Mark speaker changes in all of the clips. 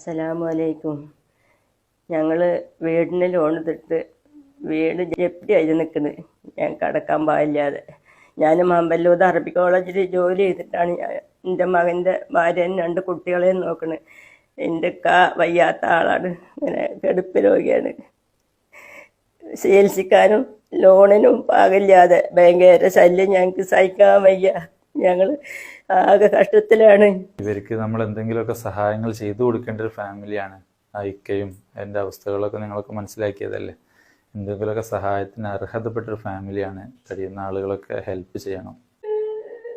Speaker 1: അസ്സലാമലൈക്കും. ഞങ്ങൾ വീടിന് ലോൺ എടുത്തിട്ട് വീട് ജപ്തി ആയി നിൽക്കുന്നത്. ഞാൻ കടക്കാൻ പാടില്ലാതെ ഞാൻ മമ്പല്ലൂർ അറബി കോളേജിൽ ജോലി ചെയ്തിട്ടാണ് എൻ്റെ മകൻ്റെ ഭാര്യയും 2 കുട്ടികളെയും നോക്കുന്നത്. എൻ്റെ വയ്യാത്ത ആളാണ്, ഇങ്ങനെ കിടപ്പ് രോഗിയാണ്. ചികിത്സിക്കാനും ലോണിനും പാകില്ലാതെ ഭയങ്കര ശല്യം ഞങ്ങൾക്ക് സഹിക്കാൻ വയ്യ. ഞങ്ങൾ ആകെ കഷ്ടത്തിലാണ്.
Speaker 2: ഇവർക്ക് നമ്മൾ എന്തെങ്കിലുമൊക്കെ സഹായങ്ങൾ ചെയ്തു കൊടുക്കേണ്ട ഒരു ഫാമിലിയാണ്. ഇക്കയും എൻ്റെ അവസ്ഥകളൊക്കെ നിങ്ങളൊക്കെ മനസ്സിലാക്കിയതല്ലേ. എന്തെങ്കിലുമൊക്കെ സഹായത്തിന് അർഹതപ്പെട്ടൊരു ഫാമിലിയാണ്. കഴിയുന്ന ആളുകളൊക്കെ ഹെൽപ്പ് ചെയ്യണം.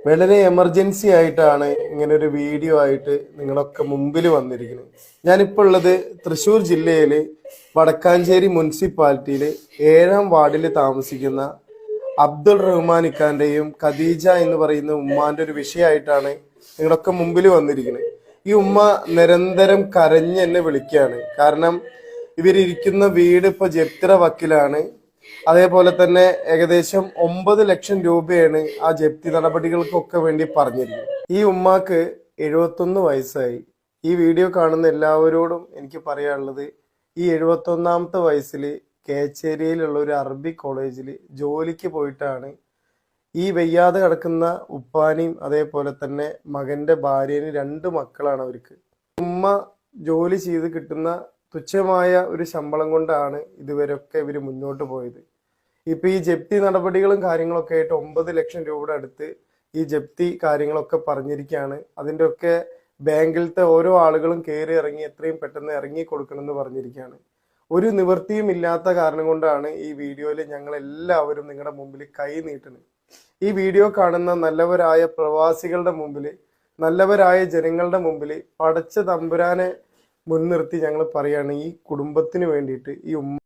Speaker 3: വളരെ എമർജൻസി ആയിട്ടാണ് ഇങ്ങനെ ഒരു വീഡിയോ ആയിട്ട് നിങ്ങളൊക്കെ മുമ്പിൽ വന്നിരിക്കുന്നത്. ഞാനിപ്പോൾ ഉള്ളത് തൃശ്ശൂർ ജില്ലയിൽ വടക്കാഞ്ചേരി മുനിസിപ്പാലിറ്റിയിൽ 7ാം വാർഡിൽ താമസിക്കുന്ന അബ്ദുൾ റഹ്മാൻ ഇക്കാന്റെയും ഖദീജ എന്ന് പറയുന്ന ഉമ്മാന്റെ ഒരു വിഷയമായിട്ടാണ് നിങ്ങളൊക്കെ മുമ്പിൽ വന്നിരിക്കുന്നത്. ഈ ഉമ്മ നിരന്തരം കരഞ്ഞ് എന്നെ വിളിക്കുകയാണ്. കാരണം ഇവരിയ്ക്കുന്ന വീട് ഇപ്പൊ ജപ്തിയുടെ വക്കിലാണ്. അതേപോലെ തന്നെ ഏകദേശം 9 ലക്ഷം രൂപയാണ് ആ ജപ്തി നടപടികൾക്കൊക്കെ വേണ്ടി പറഞ്ഞിരിക്കുന്നത്. ഈ ഉമ്മാക്ക് 71 വയസ്സായി. ഈ വീഡിയോ കാണുന്ന എല്ലാവരോടും എനിക്ക് പറയാനുള്ളത്, ഈ 71ാമത്തെ വയസ്സിൽ കേച്ചേരിയിലുള്ള ഒരു അറബി കോളേജിൽ ജോലിക്ക് പോയിട്ടാണ് ഈ വയ്യാതെ കിടക്കുന്ന ഉപ്പാനെയും അതേപോലെ തന്നെ മകന്റെ ഭാര്യനും 2 മക്കളാണ് അവർക്ക്. ഉമ്മ ജോലി ചെയ്ത് കിട്ടുന്ന തുച്ഛമായ ഒരു ശമ്പളം കൊണ്ടാണ് ഇതുവരെയൊക്കെ ഇവർ മുന്നോട്ട് പോയത്. ഇപ്പൊ ഈ ജപ്തി നടപടികളും കാര്യങ്ങളൊക്കെ ആയിട്ട് 9 ലക്ഷം രൂപയുടെ അടുത്ത് ഈ ജപ്തി കാര്യങ്ങളൊക്കെ പറഞ്ഞിരിക്കുകയാണ്. അതിൻ്റെ ഒക്കെ ബാങ്കിലത്തെ ഓരോ ആളുകളും കയറി ഇറങ്ങി എത്രയും പെട്ടെന്ന് ഇറങ്ങി കൊടുക്കണം എന്ന് പറഞ്ഞിരിക്കുകയാണ്. ഒരു നിവൃത്തിയും ഇല്ലാത്ത കാരണം കൊണ്ടാണ് ഈ വീഡിയോയിൽ ഞങ്ങൾ എല്ലാവരും നിങ്ങളുടെ മുമ്പിൽ കൈ നീട്ടുന്നത്. ഈ വീഡിയോ കാണുന്ന നല്ലവരായ പ്രവാസികളുടെ മുമ്പിൽ, നല്ലവരായ ജനങ്ങളുടെ മുമ്പിൽ പടച്ച തമ്പുരാനെ മുൻനിർത്തി ഞങ്ങൾ പറയാണ്, ഈ കുടുംബത്തിന് വേണ്ടിയിട്ട്, ഈ